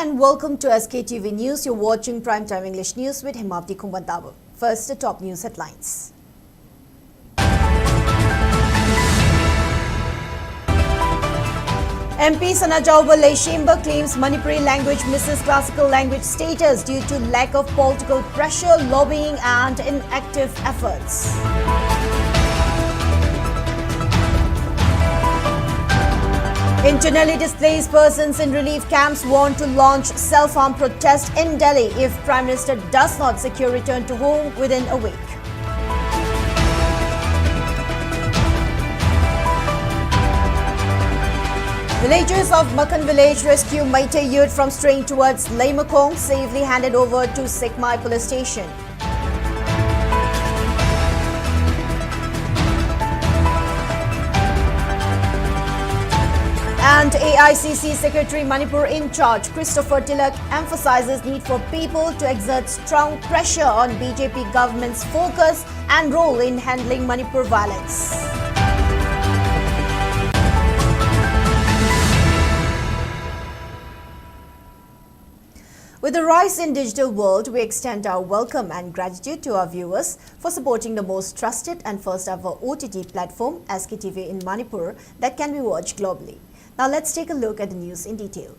and welcome to SKTV News. You're watching Primetime English News with Himavati Kumbantabu. First, the top news headlines. MP Sanajauba Leishimba claims Manipuri language misses classical language status due to lack of political pressure, lobbying and inactive efforts. Internally displaced persons in relief camps want to launch self-harm protest in Delhi if Prime Minister does not secure return to home within a week. Villagers of Makhan village rescue Meitei youth from straying towards Leimakong, safely handed over to Sekmai police station. And AICC Secretary Manipur in charge, Christopher Tilak, emphasizes need for people to exert strong pressure on BJP government's focus and role in handling Manipur violence. With the rise in digital world, we extend our welcome and gratitude to our viewers for supporting the most trusted and first ever OTT platform, SKTV in Manipur, that can be watched globally. Now let's take a look at the news in detail.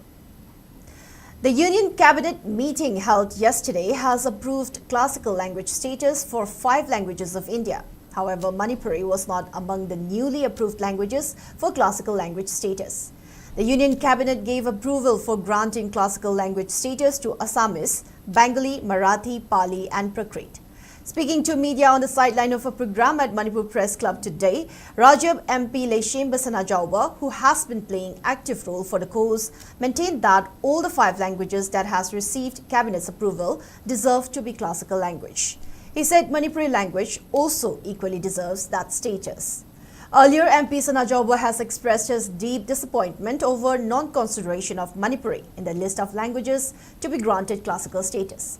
The Union Cabinet meeting held yesterday has approved classical language status for 5 languages of India. However, Manipuri was not among the newly approved languages for classical language status. The Union Cabinet gave approval for granting classical language status to Assamese, Bengali, Marathi, Pali and Prakrit. Speaking to media on the sideline of a program at Manipur Press Club today, Rajab MP Leishimba Sanajauba, who has been playing active role for the cause, maintained that all the 5 languages that has received Cabinet's approval deserve to be classical language. He said Manipuri language also equally deserves that status. Earlier, MP Sanajauba has expressed his deep disappointment over non-consideration of Manipuri in the list of languages to be granted classical status.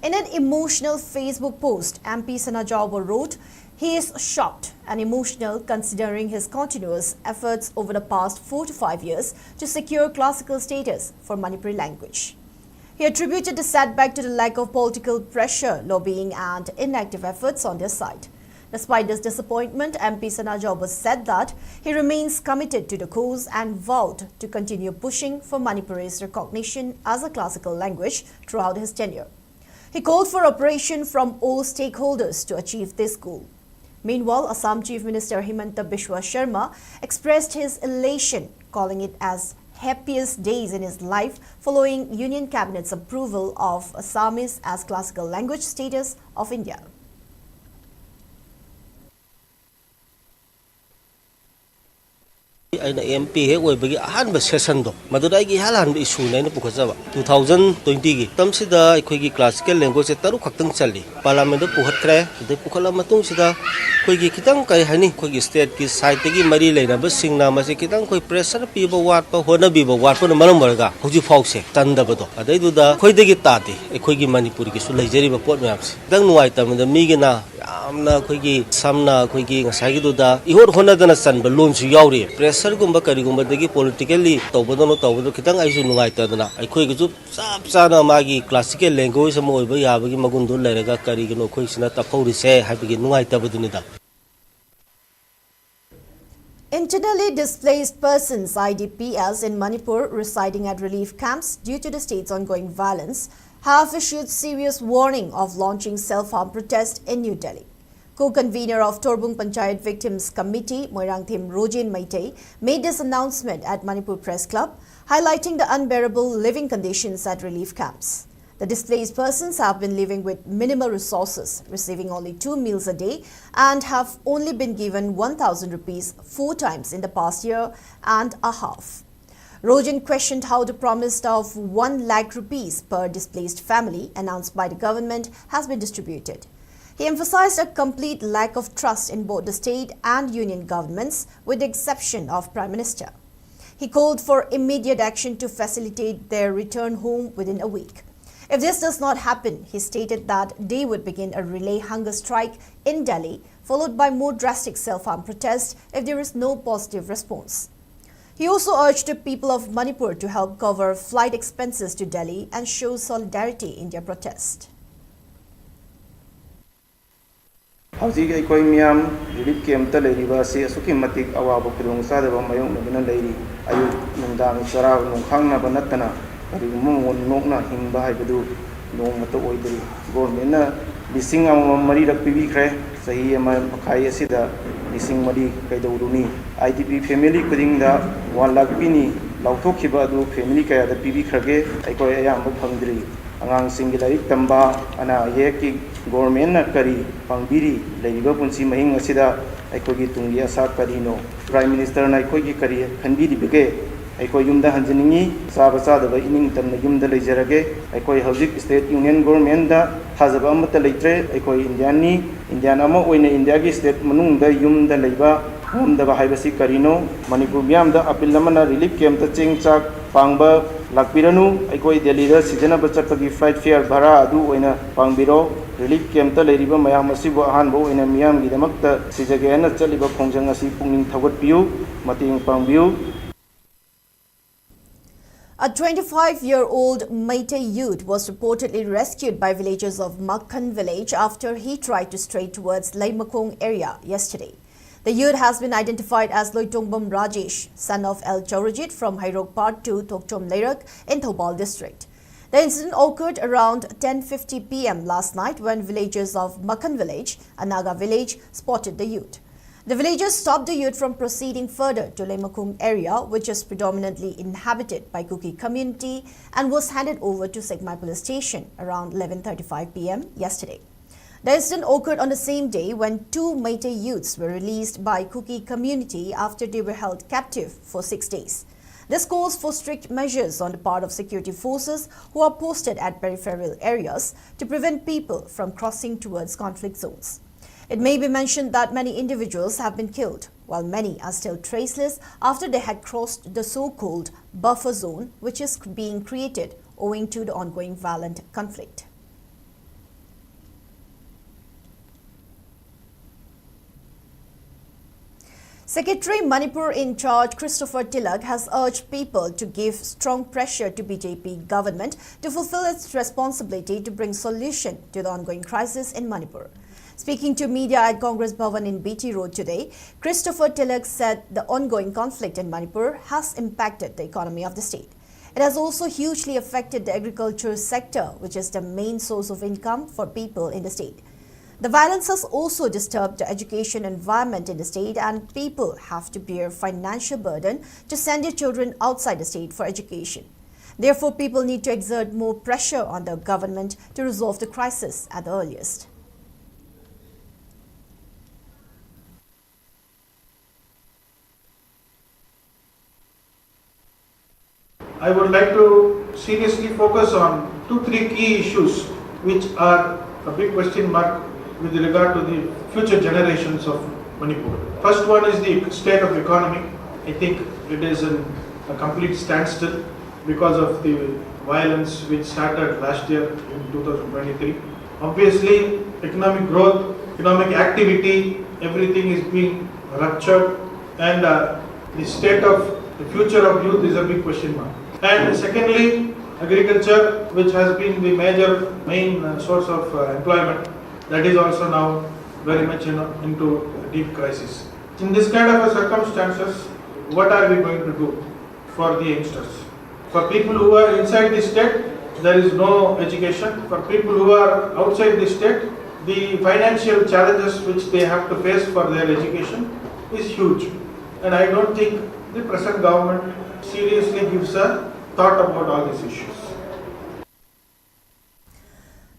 In an emotional Facebook post, MP Sanajauba wrote, he is shocked and emotional considering his continuous efforts over the past 4 to 5 years to secure classical status for Manipuri language. He attributed the setback to the lack of political pressure, lobbying and inactive efforts on their side. Despite this disappointment, MP Sanajauba said that he remains committed to the cause and vowed to continue pushing for Manipuri's recognition as a classical language throughout his tenure. He called for cooperation from all stakeholders to achieve this goal. Meanwhile, Assam Chief Minister Himanta Biswa Sharma expressed his elation, calling it as happiest days in his life following Union Cabinet's approval of Assamese as classical language status of India. I MP he oibagi ahanba session do madura gi halan issue nei nu pukhajaba 2020 gi tamsida akhoi classical language taru khaktang chali parliament do pukhatkre de pukhala matung sida khoi gi kitang kai hani khoi gi state ki side gi mari leina ba singna ma se kitang khoi pressure pi ba wat pa hona bi ba wat pa maram barga hoji fause tanda ba do adai du da khoi de gi tati akhoi gi manipur gi su leijari ba pot myam se dang nuai tam da mi gi na amna khoi gi samna khoi gi ngasai gi du da ihor hona dana san ba lon su yauri pressure gumba kari gumba dagi politically tawbodono kitang aisu nungai ta dana aikhoi gi ju sap sana magi classical language mo oiba yabagi magundu lerega kari gi no khoi sina taphori se habigi nungai ta baduni da. Internally displaced persons IDPs in Manipur residing at relief camps due to the state's ongoing violence have issued serious warning of launching self-harm protest in New Delhi. Co-convener of Torbung Panchayat Victims Committee, Moirangthim Rojin Meitei, made this announcement at Manipur Press Club, highlighting the unbearable living conditions at relief camps. The displaced persons have been living with minimal resources, receiving only 2 meals a day and have only been given 1,000 rupees 4 times in the past year and a half. Rojin questioned how the promise of 1 lakh rupees per displaced family announced by the government has been distributed. He emphasized a complete lack of trust in both the state and union governments, with the exception of Prime Minister. He called for immediate action to facilitate their return home within a week. If this does not happen, he stated that they would begin a relay hunger strike in Delhi, followed by more drastic self-harm protests if there is no positive response. He also urged the people of Manipur to help cover flight expenses to Delhi and show solidarity in their protest. Hauji aikoi miyam relief camp ta leiriba se asuki matik awaba khudong sadaba mayong nabana leiri ayu nungdang sara nungkhang na banatana ari mon nokna hingba haibadu nong mata oidri government na lising mari rak pibi khre sahi ama makhai asida lising mari kaiduruni IDP family kuding da 1 lakh pini lauthokhiba adu family kaya da pibi khrage aikoi ayam phangdri angang singi larik tamba ana yeki government na kari pangbiri leiba punsi mahing asida aikogi tungi asa karino prime minister na aikogi kari khanbiri bege aikoi yumda hanjiningi sabasa da ining tamna yumda leijarage aikoi hojik state union government da thajaba amata leitre aikoi indian ama oina india gi state manung da yumda leiba homda ba haibasi karino manipur miam da apil namana relief camp ta chengchak pangba lakpiranu aikoi delhi da sijana bachapagi flight fare bhara adu oina pangbiro relief camp ta leiriba mayam asibu ahan bo oina miam gi damakta sijage na chaliba khongjang asi pungning thagot piu mating pangbiu. A 25-year-old Meitei youth was reportedly rescued by villagers of Makhan village after he tried to stray towards Leimakong area yesterday. The youth has been identified as Loitongbam Rajesh, son of El Chaurajit from Hairok Part 2, Tokchom Leirak in Thoubal district. The incident occurred around 10:50 p.m. last night when villagers of Makhan village, a Naga village, spotted the youth. The villagers stopped the youth from proceeding further to Leimakong area, which is predominantly inhabited by Kuki community, and was handed over to Segmai police station around 11:35 p.m. yesterday. The incident occurred on the same day when 2 Meitei youths were released by Kuki community after they were held captive for 6 days. This calls for strict measures on the part of security forces who are posted at peripheral areas to prevent people from crossing towards conflict zones. It may be mentioned that many individuals have been killed, while many are still traceless after they had crossed the so-called buffer zone, which is being created owing to the ongoing violent conflict. Secretary Manipur in charge Christopher Tilak has urged people to give strong pressure to BJP government to fulfill its responsibility to bring solution to the ongoing crisis in Manipur. Speaking to media at Congress Bhavan in BT Road today, Christopher Tilak said the ongoing conflict in Manipur has impacted the economy of the state. It has also hugely affected the agriculture sector, which is the main source of income for people in the state. The violence has also disturbed the education environment in the state, and people have to bear financial burden to send their children outside the state for education. Therefore, people need to exert more pressure on the government to resolve the crisis at the earliest. I would like to seriously focus on 2-3 key issues which are a big question mark with regard to the future generations of Manipur. First one is the state of economy. I think it is in a complete standstill because of the violence which started last year in 2023. Obviously, economic growth, economic activity, everything is being ruptured, and the state of the future of youth is a big question mark. And secondly, agriculture, which has been the main source of employment, that is also now very much into a deep crisis. In this kind of circumstances, what are we going to do for the youngsters? For people who are inside the state, there is no education. For people who are outside the state, the financial challenges which they have to face for their education is huge. And I don't think the present government seriously gives a thought about all these issues.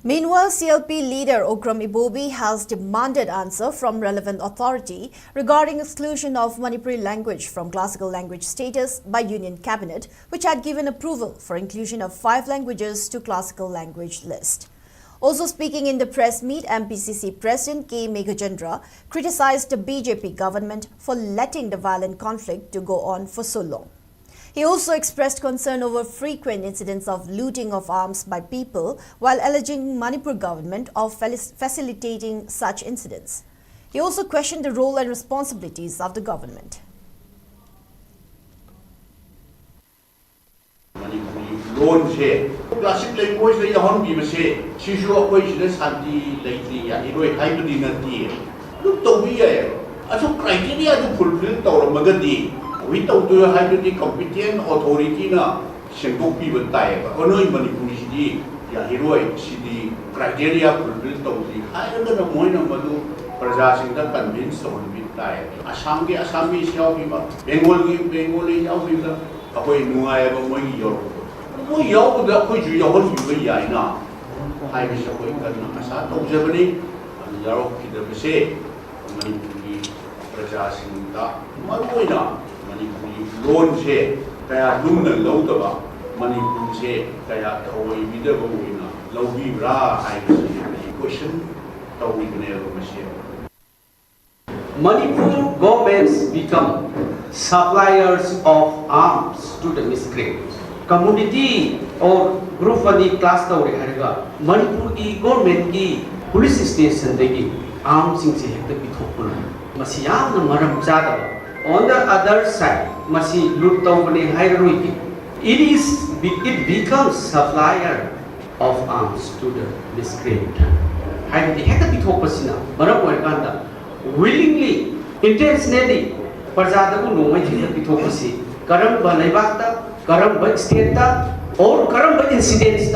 Meanwhile, CLP leader Okram Ibobi has demanded answer from relevant authority regarding exclusion of Manipuri language from classical language status by Union Cabinet, which had given approval for inclusion of 5 languages to classical language list. Also speaking in the press meet, MPCC President K. Meghachandra criticized the BJP government for letting the violent conflict to go on for so long. He also expressed concern over frequent incidents of looting of arms by people while alleging Manipur government of facilitating such incidents. He also questioned the role and responsibilities of the government. loan se classic language le yahon bi se shishu akoi sida santi leitri ya iroi haibdi na ti lu to wi ya aso criteria du fulfill to magadi wi to to haibdi competent authority na sengkok pi bantai ba onoi manipuri sidi ya iroi sidi criteria fulfill to di haira na moi na madu praja sing da convince on bi tai asam ke asami siau bi ba bengali au bi da akoi nuai ba moi yo moi yo da akoi ju yo hon bi ya ina hai bi sa koi kan na sa to je bani yaro ki da se manipuri praja sing da maroi na manipuri loan se kaya lung na lo da ba manipur se kaya thoi bi da ba na lo bi ra hai bi question to wi ne ro ma se Manipur governments become suppliers of arms to the miscreants. Community or group of the class tawre harga Manipur ki government ki police station degi arms sing se hekta bithokpun masi yamna maram chada. On the other side masi lut tawbane hairoi ki it becomes supplier of arms to the miscreant. Hairoi hekta bithokpasina maram oirkanda willingly, intentionally, Parjadabu no Major Pitopasi, Karamba Laibata, Karamba State, or Karamba incidents,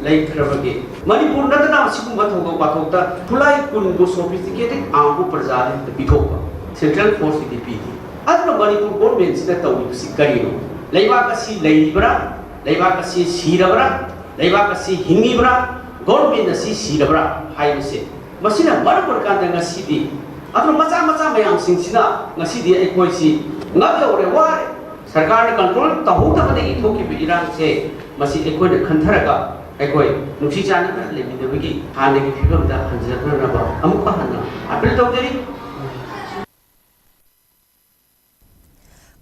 like Kravage. Manipur Natana Sikumatogo Batota, Pulai couldn't go sophisticated, Ambu Parjad, the Pitopa, Central Force in the PD. Other Manipur governments that are with Sikarino, Laivakasi Laibra, Laivakasi Sirabra, Laivakasi Hingibra, government si Sirabra, high say. Masina Marapur Kandanga City. After macha mayam singsina ngasi di ekoi si ngabe ore ware sarkar control tahu ta bade itho ki irang se masi ekoi de khantharaga ekoi nusi chana na le mi de hane ki phibam da hanjana na ba amukha hanna apil tawjeri.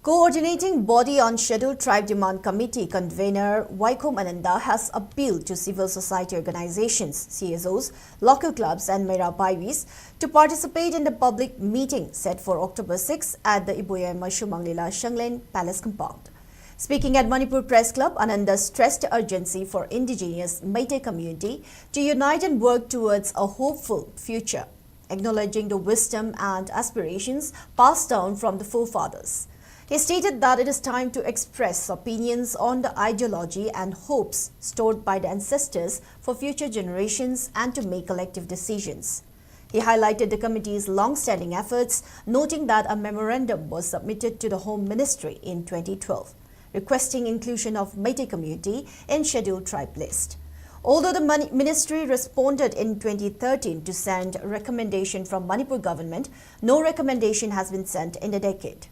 Coordinating Body on Scheduled Tribe Demand Committee convener Waikom Ananda has appealed to civil society organizations, CSOs, local clubs and Mera Baivis to participate in the public meeting set for October 6 at the Iboya Mashumanglila Shanglen Palace Compound. Speaking at Manipur Press Club, Ananda stressed the urgency for indigenous Meitei community to unite and work towards a hopeful future, acknowledging the wisdom and aspirations passed down from the forefathers. He stated that it is time to express opinions on the ideology and hopes stored by the ancestors for future generations and to make collective decisions. He highlighted the committee's long-standing efforts, noting that a memorandum was submitted to the Home Ministry in 2012, requesting inclusion of Meitei community in Scheduled Tribe list. Although the ministry responded in 2013 to send a recommendation from Manipur government, no recommendation has been sent in a decade.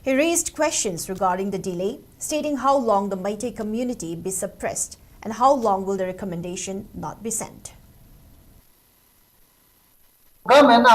He raised questions regarding the delay, stating how long the Meitei community be suppressed and how long will the recommendation not be sent. Government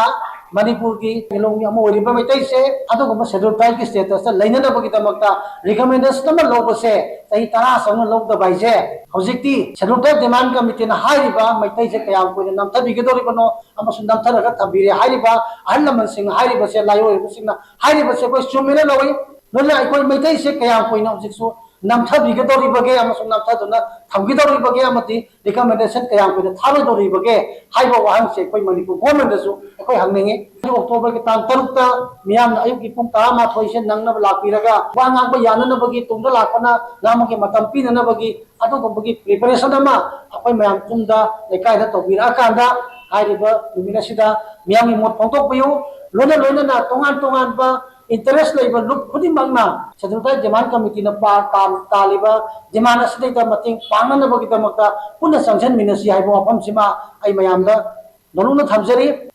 Manipur ki ilong yang mo riba Meitei se ato ko scheduled tribe ki status sa laina na bagita magta recommendation naman logo se tahi tara sa log da bai se hojikti scheduled tribe demand committee na hai riba Meitei se kaya ko nam thabi ke dori bano amasung nam thara ka thabire hai riba ahnaman sing hai riba se layo riba sing na hai riba se ko chumene loi nola ko Meitei se kaya ko na hojik so nam thabi ke dori bage amasung nam thaduna thamgi dori bage amati recommendation kaya ko na tharo dori bage hai ba wahang se ko Manipur government su ko hangnenge October ki tang tarukta miyam na ayuk ipung tama thoisen nang na lakiraga wangang ba yana na bagi tungda lakona namake matampi na bagi ato ko bagi preparation ama akoy mayam tungda lekai da tobira kanda hariba lumina sida miyam imot pongtok payo lona na tongan ba interest labor look khudi mangna sadulta jaman committee na pa taliba jamana sidai ta mating pangna na bagi tamakta punna sanction minasi haibo apam sima ai mayam da donuna thamjari.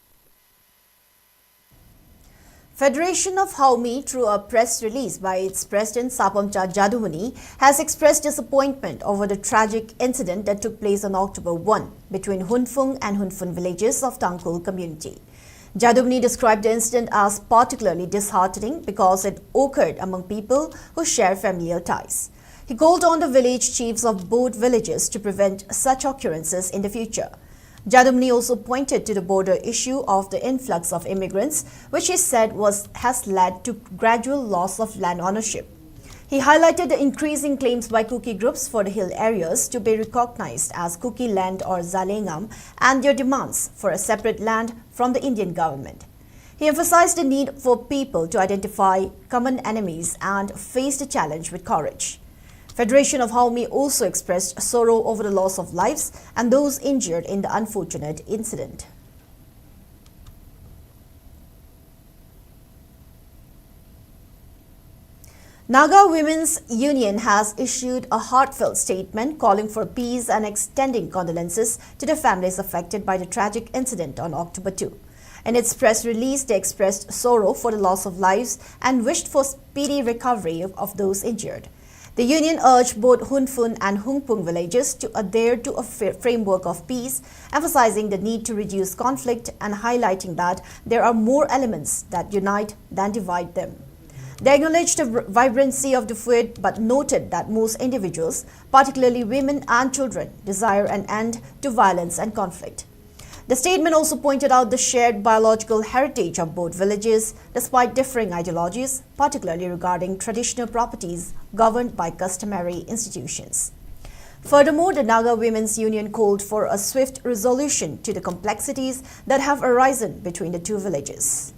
Federation of Haumi, through a press release by its president Sapamcha Jadumani, has expressed disappointment over the tragic incident that took place on October 1 between Hunfung and Hunfun villages of Tangkul community. Jadumani described the incident as particularly disheartening because it occurred among people who share familial ties. He called on the village chiefs of both villages to prevent such occurrences in the future. Jadumani also pointed to the border issue of the influx of immigrants, which he said has led to gradual loss of land ownership. He highlighted the increasing claims by Kuki groups for the hill areas to be recognized as Kuki land or Zalengam and their demands for a separate land from the Indian government. He emphasized the need for people to identify common enemies and face the challenge with courage. Federation of Haumi also expressed sorrow over the loss of lives and those injured in the unfortunate incident. Naga Women's Union has issued a heartfelt statement calling for peace and extending condolences to the families affected by the tragic incident on October 2. In its press release, they expressed sorrow for the loss of lives and wished for speedy recovery of those injured. The union urged both Hunfun and Hungpung villages to adhere to a framework of peace, emphasizing the need to reduce conflict and highlighting that there are more elements that unite than divide them. They acknowledged the vibrancy of the fluid but noted that most individuals, particularly women and children, desire an end to violence and conflict. The statement also pointed out the shared biological heritage of both villages despite differing ideologies, particularly regarding traditional properties governed by customary institutions. Furthermore, the Naga Women's Union called for a swift resolution to the complexities that have arisen between the two villages.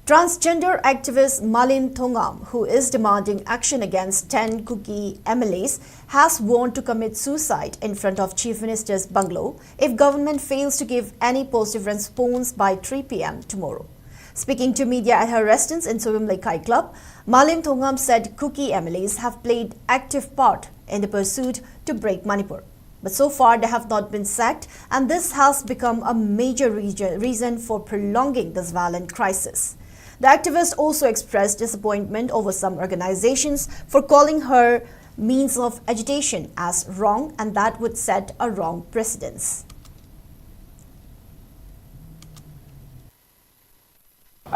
Transgender activist Malin Thongam, who is demanding action against 10 Kuki MLAs, has sworn to commit suicide in front of Chief Minister's bungalow if government fails to give any positive response by 3 p.m. tomorrow. Speaking to media at her residence in Suvim Kai Club, Malin Thongam said Kuki MLAs have played active part in the pursuit to break Manipur. But so far they have not been sacked, and this has become a major reason for prolonging this violent crisis. The activist also expressed disappointment over some organizations for calling her means of agitation as wrong, and that would set a wrong precedence.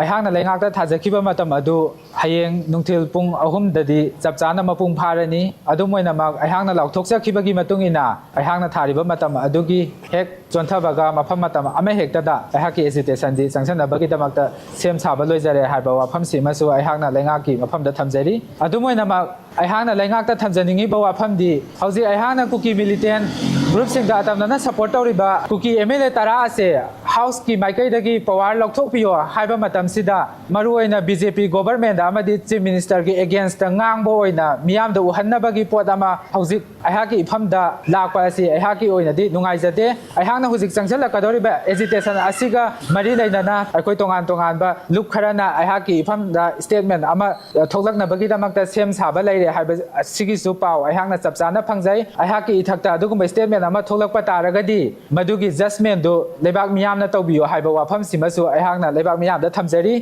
ꯑꯩꯍꯥꯛꯅ ꯂꯩꯉꯥꯛꯇ ꯊꯥꯖꯈꯤꯕ ꯃꯇꯝ ꯑꯗꯨ ꯍꯌꯦꯡ ꯅꯨꯡꯊꯤꯜ ꯄꯨꯡ 3ꯗꯗꯤ ꯆꯞ ꯆꯥꯅ ꯃꯄꯨꯡ ꯐꯥꯔꯅꯤ ꯑꯗꯨꯝ ꯑꯣꯏꯅꯃꯛ ꯑꯩꯍꯥꯛꯅ ꯂꯥꯎꯊꯣꯛꯆꯈꯤꯕꯒꯤ ꯃꯇꯨꯡ ꯏꯟꯅ ꯑꯩꯍꯥꯛꯅ ꯊꯥꯔꯤꯕ ꯃꯇꯝ ꯑꯗꯨꯒꯤ ꯍꯦꯛ ꯆꯣꯟꯊꯕꯒ ꯃꯐꯝ ꯃꯇꯝ ꯑꯃꯍꯦꯛꯇꯗ ꯑꯩꯍꯥꯛꯀꯤ ꯑꯦꯖꯤꯇꯦꯁꯟꯗꯤ ꯆꯪꯁꯤꯟꯅꯕꯒꯤꯗꯃꯛꯇ ꯁꯦꯝ ꯁꯥꯕ ꯂꯣꯏꯖꯔꯦ ꯍꯥꯏꯕ ꯋꯥꯐꯝꯁꯤꯃꯁꯨ ꯑꯩꯍꯥꯛꯅ ꯂꯩꯉꯥꯛꯀꯤ ꯃꯐꯝꯗ ꯊꯝꯖꯔꯤ ꯑꯗꯨꯝ ꯑꯣꯏꯅꯃꯛ ꯑꯩꯍꯥꯛꯅ ꯂꯩꯉꯥꯛꯇ ꯊꯝꯖꯅꯤꯡꯉꯤꯕ ꯋꯥꯐꯝꯗꯤ ꯍꯧꯖꯤꯛ ꯑꯩꯍꯥꯛꯅ ꯀꯨꯀꯤ ꯃꯤꯂꯤꯇꯦꯟ ꯒ꯭ꯔꯨꯞꯁꯤꯡꯗ ꯑꯇꯝꯅꯅ ꯁꯄꯣꯔꯠ ꯇꯧꯔꯤꯕ ꯀꯨꯀꯤ MLA 10 ꯑꯁꯦ ꯍꯥꯎꯁꯀꯤ ꯃꯥꯏꯀꯩꯗꯒꯤ ꯄꯋꯥꯔ ꯂꯧꯊꯣꯛꯄꯤꯌꯣ ꯍꯥꯏꯕ ꯃꯇꯝꯁꯤꯗ ꯃꯔꯨꯑꯣꯏꯅ BJP ꯒꯣꯚꯔꯟꯃꯦꯟꯗ ꯑꯃꯗꯤ ꯆꯤꯐ ꯃꯤꯅꯤꯁꯇꯔꯒꯤ ꯑꯦꯒꯦꯟꯁꯇ ꯉꯥꯡꯕ ꯑꯣꯏꯅ ꯃꯤꯌꯥꯝꯗ ꯎꯍꯟꯅꯕꯒꯤ ꯄꯣꯠ ꯑꯃ ꯍꯧꯖꯤꯛ ꯑꯩꯍꯥꯛꯀꯤ ꯏꯐꯝꯗ ꯂꯥꯛꯄ ꯑꯁꯤ ꯑꯩꯍꯥꯛꯀꯤ ꯑꯣꯏꯅꯗꯤ ꯅꯨꯡꯉꯥꯏꯖꯗꯦ ꯑꯩꯍꯥꯛꯅ ꯍꯧꯖꯤꯛ ꯆꯪꯁꯤꯜꯂꯛꯀꯗꯧꯔꯤꯕ ꯑꯦꯖꯤꯇꯦꯁꯟ ꯑꯁꯤꯒ ꯃꯔꯤ ꯂꯩꯅꯅ ꯑꯩꯈꯣꯏ ꯇꯣꯉꯥꯟꯕ ꯂꯨꯞ ꯈꯔꯅ ꯑꯩꯍꯥꯛꯀꯤ ꯏꯐꯝꯗ ꯁ꯭ꯇꯦꯠꯃꯦꯟ ꯑꯃ ꯊꯣꯛꯂꯛꯅꯕꯒꯤꯗꯃꯛꯇ ꯁꯦꯝ ꯁꯥꯕ ꯂꯩꯔꯦ ꯍꯥꯏꯕ ꯑꯁꯤꯒꯤꯁꯨ ꯄꯥꯎ ꯑꯩꯍꯥꯛꯅ ꯆꯞ ꯆꯥꯅ ꯐꯪꯖꯩ ꯑꯩꯍꯥꯛꯀꯤ ꯏꯊꯛꯇ ꯑꯗꯨꯒꯨꯝꯕ ꯁ꯭ꯇꯦꯠꯃꯦꯟ ꯑꯃ ꯊꯣꯛꯂꯛꯄ ꯇꯥꯔꯒꯗꯤ ꯃꯗꯨꯒꯤ ꯖꯁꯃꯦꯟꯗꯨ ꯂꯩꯕꯥꯛ ꯃꯤꯌꯥꯝꯅ ꯇꯧꯕꯤꯌꯣ ꯍꯥꯏꯕ ꯋꯥꯐꯝꯁꯤꯃꯁꯨ ꯑꯩꯍꯥꯛꯅ ꯂꯩꯕꯥꯛ ꯃꯤꯌꯥꯝꯗ ꯊꯝꯖꯔꯤ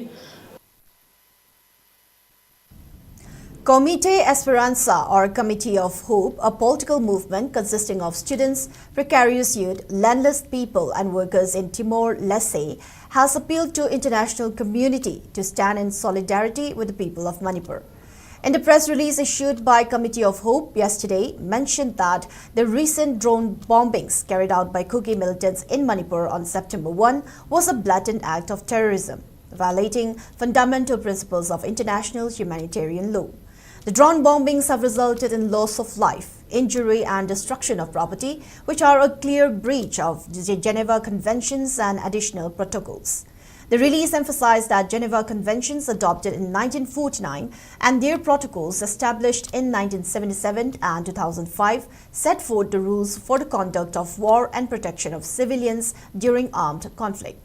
Comité Esperanza, or Committee of Hope, a political movement consisting of students, precarious youth, landless people and workers in Timor-Leste, has appealed to international community to stand in solidarity with the people of Manipur. In the press release issued by Committee of Hope yesterday, mentioned that the recent drone bombings carried out by Kuki militants in Manipur on September 1 was a blatant act of terrorism, violating fundamental principles of international humanitarian law. The drone bombings have resulted in loss of life, injury and destruction of property, which are a clear breach of the Geneva Conventions and additional protocols. The release emphasized that Geneva Conventions adopted in 1949 and their protocols established in 1977 and 2005 set forth the rules for the conduct of war and protection of civilians during armed conflict.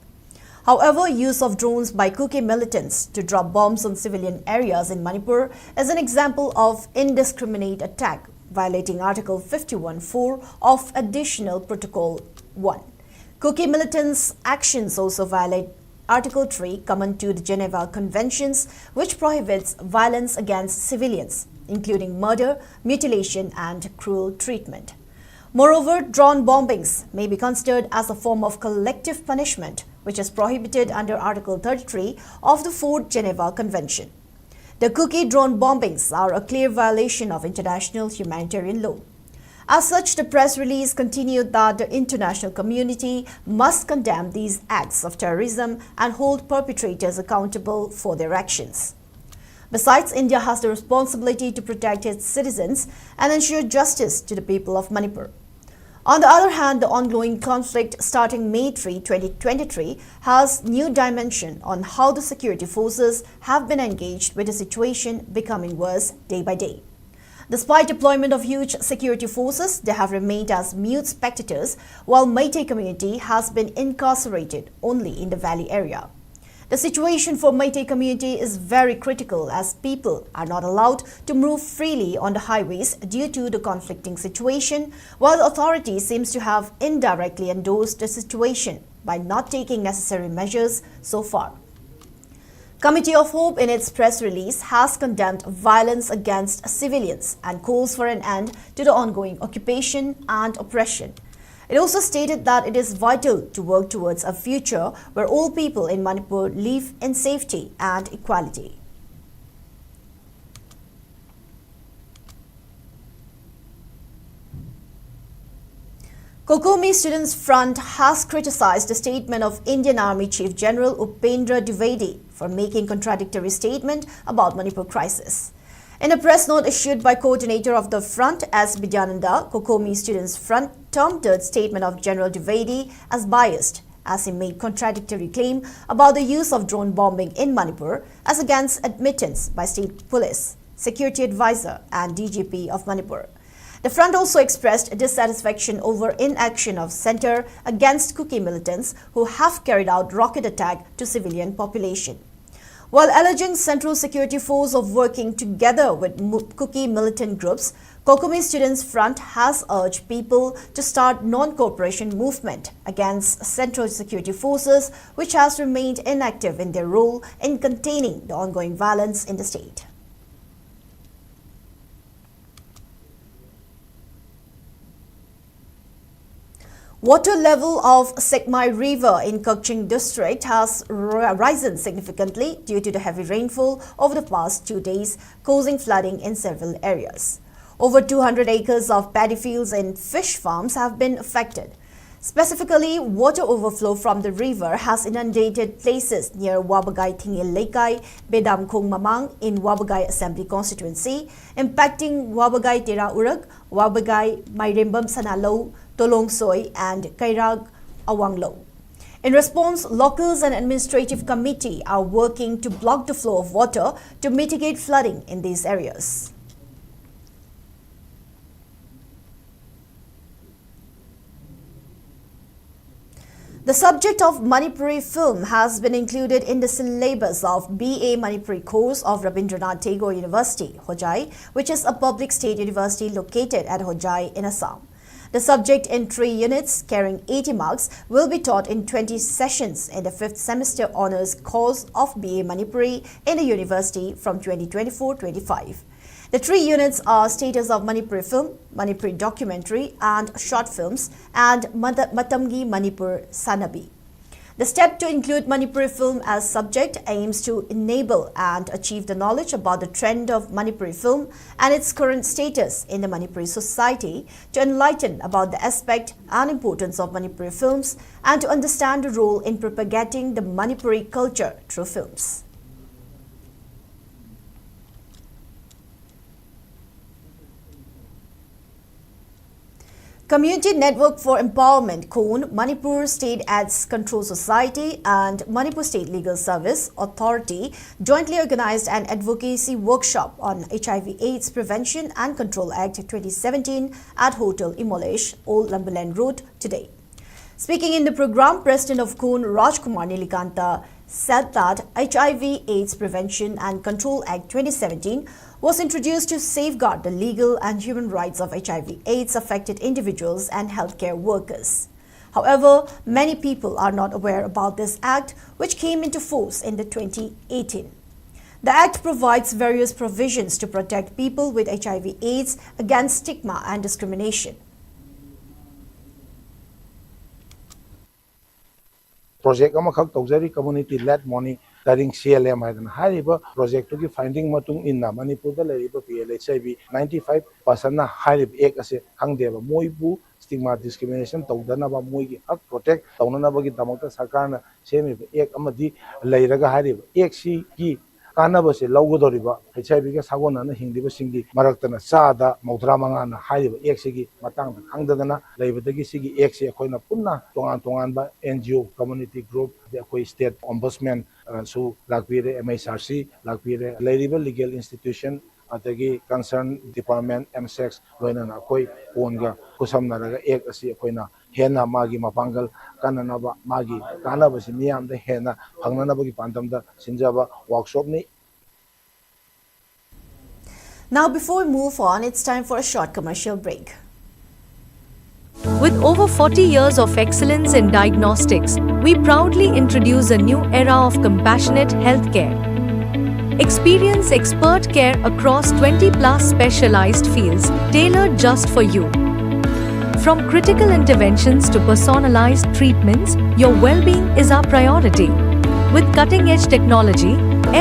However, use of drones by Kuki militants to drop bombs on civilian areas in Manipur is an example of indiscriminate attack, violating Article 51(4) of Additional Protocol 1. Kuki militants' actions also violate Article 3 common to the Geneva Conventions, which prohibits violence against civilians, including murder, mutilation and cruel treatment. Moreover, drone bombings may be considered as a form of collective punishment, which is prohibited under Article 33 of the 4th Geneva Convention. The Kuki drone bombings are a clear violation of international humanitarian law. As such, the press release continued that the international community must condemn these acts of terrorism and hold perpetrators accountable for their actions. Besides, India has the responsibility to protect its citizens and ensure justice to the people of Manipur. On the other hand, the ongoing conflict starting May 3, 2023 has new dimension on how the security forces have been engaged with the situation becoming worse day by day. Despite deployment of huge security forces, they have remained as mute spectators while Meitei community has been incarcerated only in the valley area. The situation for Meitei community is very critical as people are not allowed to move freely on the highways due to the conflicting situation, while the authority seems to have indirectly endorsed the situation by not taking necessary measures so far. Committee of Hope in its press release has condemned violence against civilians and calls for an end to the ongoing occupation and oppression. It also stated that it is vital to work towards a future where all people in Manipur live in safety and equality. Kokomi Students' Front has criticized the statement of Indian Army Chief General Upendra Dwivedi for making contradictory statement about Manipur crisis. In a press note issued by coordinator of the front, S. Bidyananda, Kokomi Students' Front termed the statement of General Dwivedi as biased, as he made contradictory claim about the use of drone bombing in Manipur as against admittance by State Police, Security Advisor and DGP of Manipur. The front also expressed dissatisfaction over inaction of Centre against Kuki militants who have carried out rocket attack to civilian population. While alleging Central Security Force of working together with Kuki militant groups, Kokomi Students' Front has urged people to start non-cooperation movement against Central Security Forces, which has remained inactive in their role in containing the ongoing violence in the state. Water level of Sekmai River in Kukching district has risen significantly due to the heavy rainfall over the past 2 days, causing flooding in several areas. Over 200 acres of paddy fields and fish farms have been affected. Specifically, water overflow from the river has inundated places near Wabagai Thingil Lekai, Bedam Khong Mamang in Wabagai Assembly constituency, impacting Wabagai Tera Urag, Wabagai Mairembam Sanalo, Tolong Soy and Kairag Awanglo. In response, locals and administrative committee are working to block the flow of water to mitigate flooding in these areas. The subject of Manipuri film has been included in the syllabus of BA Manipuri course of Rabindranath Tagore University, Hojai, which is a public state university located at Hojai in Assam. The subject in 3 units carrying 80 marks will be taught in 20 sessions in the 5th semester honours course of BA Manipuri in the university from 2024-25. The 3 units are Status of Manipuri Film, Manipuri Documentary and Short Films, and Matamgi Manipur Sanabi. The step to include Manipuri film as subject aims to enable and achieve the knowledge about the trend of Manipuri film and its current status in the Manipuri society, to enlighten about the aspect and importance of Manipuri films, and to understand the role in propagating the Manipuri culture through films. Community Network for Empowerment (KON), Manipur State AIDS Control Society and Manipur State Legal Service Authority jointly organized an advocacy workshop on HIV/AIDS Prevention and Control Act 2017 at Hotel Imolesh, Old Lambaland Road today. Speaking in the program, President of KON Rajkumar Nilikanta said that HIV/AIDS Prevention and Control Act 2017 was introduced to safeguard the legal and human rights of HIV/AIDS affected individuals and healthcare workers. However, many people are not aware about this act, which came into force in 2018. The act provides various provisions to protect people with HIV/AIDS against stigma and discrimination. Project amakak tawjari community led monitoring CLM haidana hariba project to finding matung inna Manipur da leriba PLHIV 95% na harib ek ase hangdeba moibu stigma discrimination tawdana ba moigi hak protect tawnana ba gi damakta sarkar na semi ek amadi leiraga hariba ek si gi कानबसे लौगदोरिबा HIV का सागोनना हिंदिबसिंगी मरक्तना चादा मौद्रा मंगाना हाइबा एक्सिगी मतंग खंगदना लेबदगी सिगी एक्सि अखोइना पुन्ना तोंगान तोंगानबा NGO कम्युनिटी ग्रुप अखोइ स्टेट ओम्बड्समैन सु लाकपीरे MHRC लाकपीरे लेरिबा लीगल इंस्टीट्यूशन अतगी कंसर्न डिपार्टमेंट MSEX लोइना अखोइ ओनगा कुसमनरगा एक असि अखोइना हेना मागी मपांगल काननाबा मागी कानबसि मियामदा हेना फंगननाबगी पांतमदा सिंजाबा वर्कशॉप नि. Now, before we move on, it's time for a short commercial break. With over 40 years of excellence in diagnostics, we proudly introduce a new era of compassionate healthcare. Experience expert care across 20+ specialized fields tailored just for you. From critical interventions to personalized treatments, your well-being is our priority. With cutting-edge technology,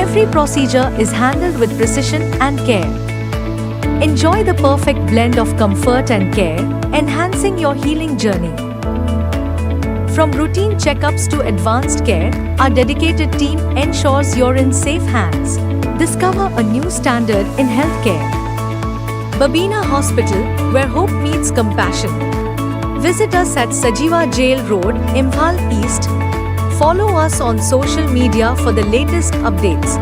every procedure is handled with precision and care. Enjoy the perfect blend of comfort and care, enhancing your healing journey. From routine checkups to advanced care, our dedicated team ensures you're in safe hands. Discover a new standard in healthcare. Babina Hospital, where hope meets compassion. Visit us at Sajiva Jail Road, Imphal East. Follow us on social media for the latest updates.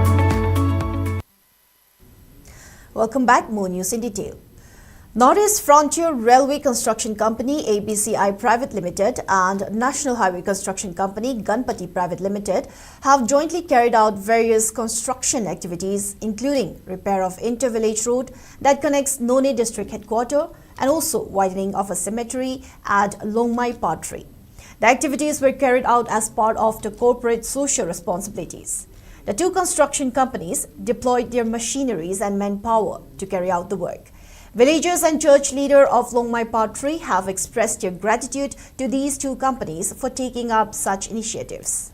Welcome back. More news in detail. Northeast Frontier Railway Construction Company ABCI Private Limited and National Highway Construction Company Ganpati Private Limited have jointly carried out various construction activities, including repair of inter-village road that connects None District Headquarters and also widening of a cemetery at Longmai Patri. The activities were carried out as part of the corporate social responsibilities. The two construction companies deployed their machineries and manpower to carry out the work. Villagers and church leaders of Longmai Patri have expressed their gratitude to these two companies for taking up such initiatives.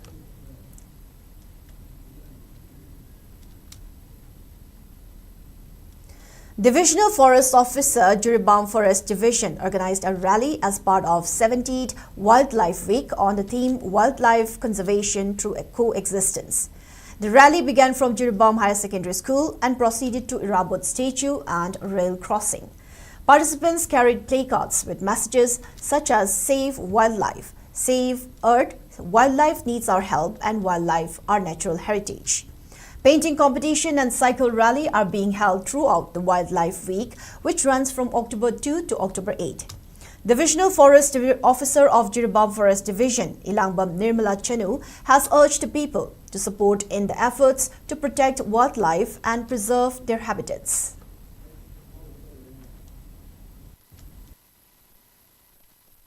Divisional Forest Officer, Jiribam Forest Division organized a rally as part of 70th Wildlife Week on the theme Wildlife Conservation Through Coexistence. The rally began from Jiribam Higher Secondary School and proceeded to Irabot Statue and Rail Crossing. Participants carried placards with messages such as Save Wildlife, Save Earth, Wildlife Needs Our Help, and Wildlife Our Natural Heritage. Painting competition and cycle rally are being held throughout the Wildlife Week, which runs from October 2 to October 8. Divisional Forest Officer of Jiribam Forest Division, Ilangbam Nirmala Chanu, has urged the people to support in the efforts to protect wildlife and preserve their habitats.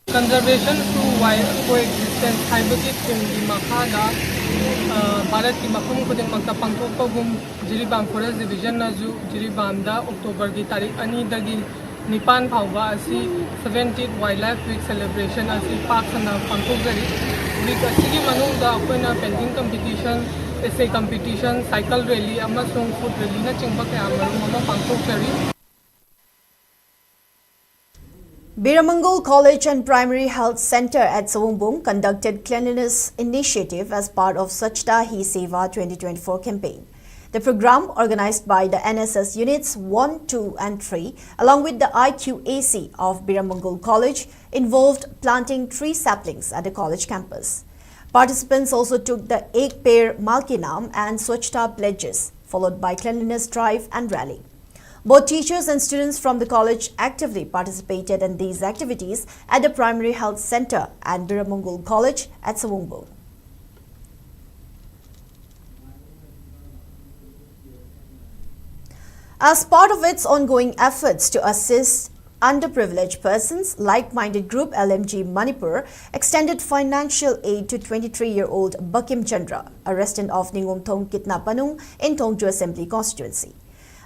Conservation through coexistence haibagi themgi makhada Bharat ki mafam khudingmakta pangthokpagum Jiribam Forest Division na ju Jiribam da October gi tarikh 2 dagi Nipan phawba asi 70th Wildlife Week celebration asi park sana pangthokjari. Week asigi manungda akoina painting competition, essay competition, cycle rally amasung food rally na chingba kaya marum ama pangthokjari. Biramangal College and Primary Health Center at Sawungbung conducted cleanliness initiative as part of Swachhta Hi Seva 2024 campaign. The program, organized by the NSS Units 1, 2 and 3 along with the IQAC of Biramangal College, involved planting tree saplings at the college campus. Participants also took the Ek Pair Malkinam and Swachhta pledges, followed by cleanliness drive and rally. Both teachers and students from the college actively participated in these activities at the Primary Health Center and Biramangal College at Sawungbung. As part of its ongoing efforts to assist underprivileged persons, like-minded group LMG Manipur extended financial aid to 23-year-old Bakim Chandra, a resident of Ningomthong Kitnapanung in Tongju Assembly constituency.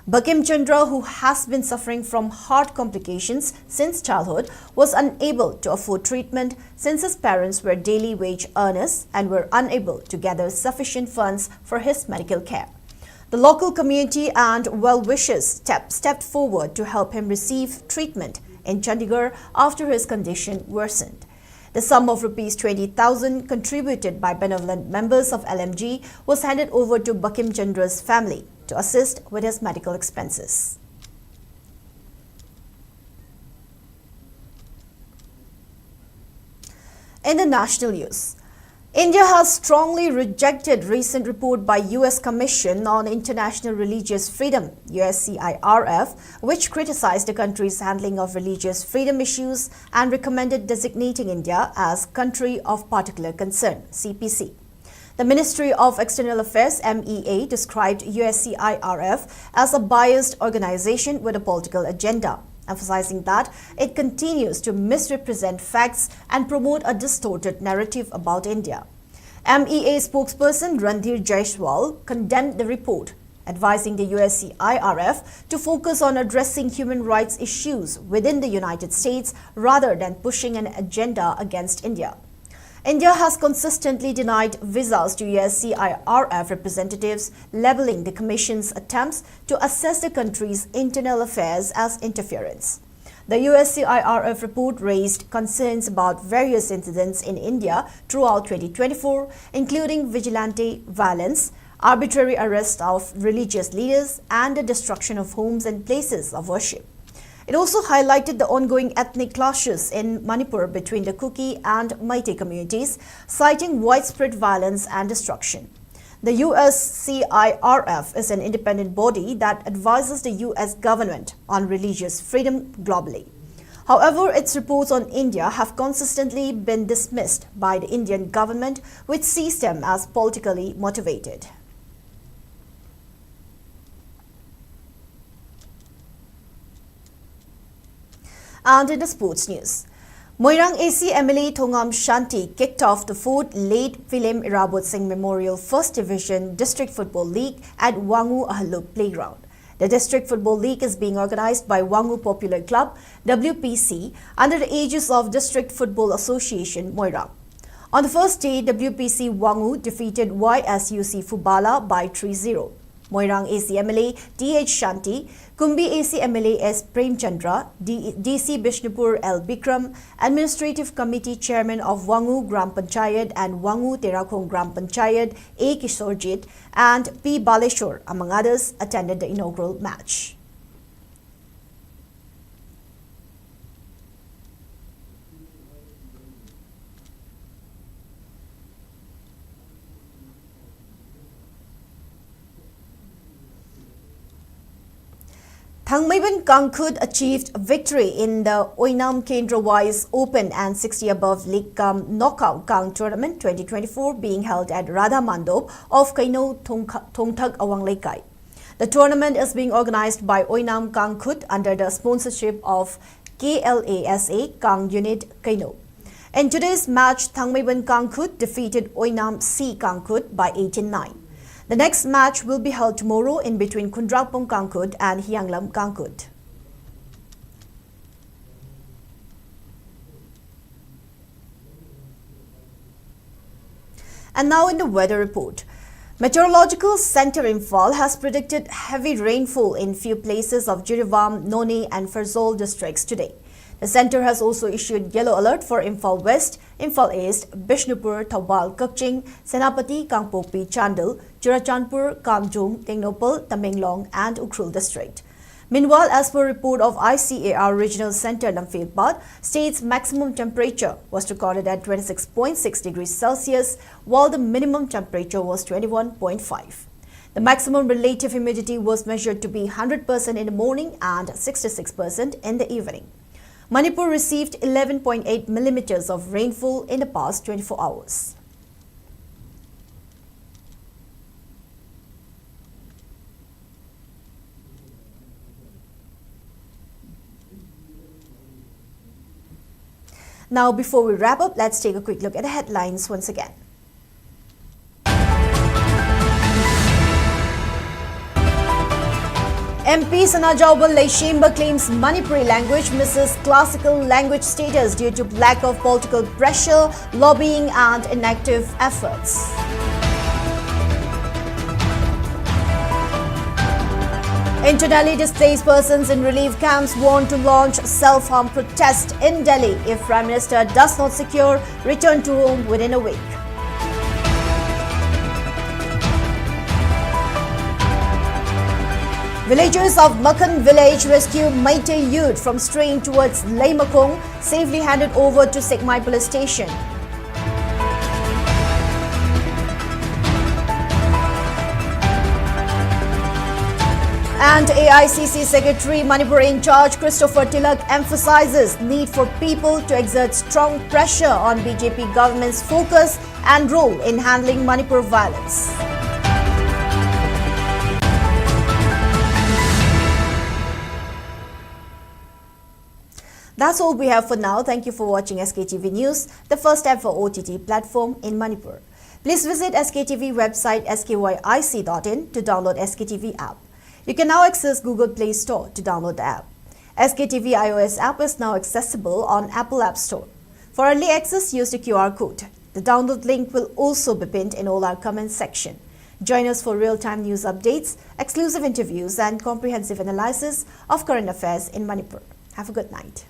Bakim Chandra, who has been suffering from heart complications since childhood, was unable to afford treatment since his parents were daily wage earners and were unable to gather sufficient funds for his medical care. The local community and well-wishers stepped forward to help him receive treatment in Chandigarh after his condition worsened. The sum of rupees 20,000 contributed by benevolent members of LMG was handed over to Bakim Chandra's family to assist with his medical expenses. In the national news, India has strongly rejected recent report by US Commission on International Religious Freedom, USCIRF, which criticized the country's handling of religious freedom issues and recommended designating India as country of particular concern, CPC. The Ministry of External Affairs, MEA, described USCIRF as a biased organization with a political agenda, emphasizing that it continues to misrepresent facts and promote a distorted narrative about India. MEA spokesperson Randhir Jaiswal condemned the report, advising the USCIRF to focus on addressing human rights issues within the United States rather than pushing an agenda against India. India has consistently denied visas to USCIRF representatives, leveling the Commission's attempts to assess the country's internal affairs as interference. The USCIRF report raised concerns about various incidents in India throughout 2024, including vigilante violence, arbitrary arrest of religious leaders, and the destruction of homes and places of worship. It also highlighted the ongoing ethnic clashes in Manipur between the Kuki and Meitei communities, citing widespread violence and destruction. The USCIRF is an independent body that advises the US government on religious freedom globally. However, its reports on India have consistently been dismissed by the Indian government, which sees them as politically motivated. And in the sports news, Moirang AC MLA Thongam Shanti kicked off the fourth late Philim Irabot Singh Memorial First Division District Football League at Wangu Ahaluk Playground. The District Football League is being organized by Wangu Popular Club, WPC, under the aegis of District Football Association, Moirang. On the first day, WPC Wangu defeated YSUC Fubala by 3-0. Moirang AC MLA TH Shanti, Kumbi AC MLA S Premchandra, DC Bishnupur L Bikram, Administrative Committee Chairman of Wangu Gram Panchayat and Wangu Terakhong Gram Panchayat A Kishorjit and P Baleshwar, among others, attended the inaugural match. Thangmaiban Kangkhut achieved victory in the Oinam Kendra-wise Open and 60 above League Kam Knockout Kang Tournament 2024 being held at Radha Mandop of Kaino Thongthak Awang-Laikai. The tournament is being organized by Oinam Kangkhut under the sponsorship of KLASA Kang Unit Kaino. In today's match, Thangmaiban Kangkhut defeated Oinam C Kangkhut by 18-9. The next match will be held tomorrow in between Kundrapong Kangkhut and Hyanglam Kangkhut. And now in the weather report. Meteorological Center Imphal has predicted heavy rainfall in few places of Jirevam, Noni and Ferzol districts today. The centre has also issued yellow alert for Imphal West, Imphal East, Bishnupur, Thoubal, Kakching, Senapati, Kangpopi, Chandal, Churachandpur, Kamjong, Tengnopal, Tamenglong and Ukhrul district. Meanwhile, as per report of ICAR Regional Centre Namphilpat, state's maximum temperature was recorded at 26.6 degrees Celsius, while the minimum temperature was 21.5. The maximum relative humidity was measured to be 100% in the morning and 66% in the evening. Manipur received 11.8 millimeters of rainfall in the past 24 hours. Now, before we wrap up, let's take a quick look at the headlines once again. MP Sanajawbal Leishimba claims Manipuri language misses classical language status due to lack of political pressure, lobbying and inactive efforts. 8 Internally displaced persons in relief camps want to launch self-harm protest in Delhi if Prime Minister does not secure return to home within a week. Villagers of Makhan village rescue Meitei youth from straying towards Leimakong, safely handed over to Sekmai police station. And AICC Secretary Manipur in charge Christopher Tilak emphasizes need for people to exert strong pressure on BJP government's focus and role in handling Manipur violence. That's all we have for now. Thank you for watching SKTV News, the first ever OTT platform in Manipur. Please visit SKTV website skyic.in to download SKTV app. You can now access Google Play Store to download the app. SKTV iOS app is now accessible on Apple App Store. For early access, use the QR code. The download link will also be pinned in all our comments section. Join us for real-time news updates, exclusive interviews and comprehensive analysis of current affairs in Manipur. Have a good night.